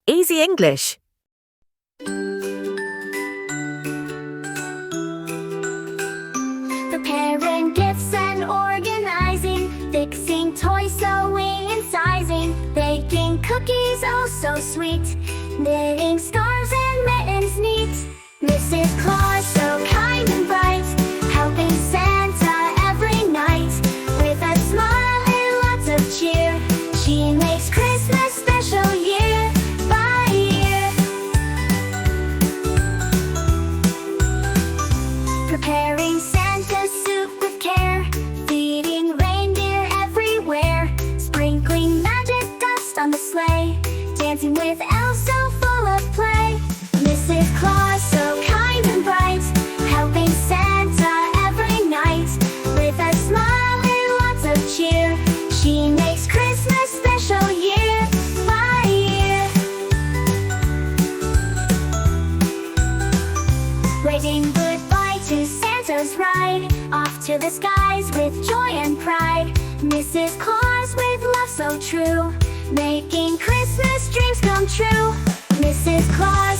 Easy English. Preparing gifts and organizing, fixing toys, sewing and sizing, baking cookies, oh so sweet, knitting scarves and mittens neat. Mrs. Claus, so kind and bright, helping Santa every night. With a smile and lots of cheer, she makes Christmas special year by year. Preparing Santa's soup with care, feeding reindeer everywhere, sprinkling magic dust on the sleigh, dancing with elves so full of play. Mrs. Claus, so kind and bright, helping Santa every night. With a smile and lots of cheer, she makes Christmas special year by year. Waving goodbye to Santa's ride, off to the skies with joy and pride. Mrs. Claus with love so true, making Christmas dreams come true. Mrs. Claus,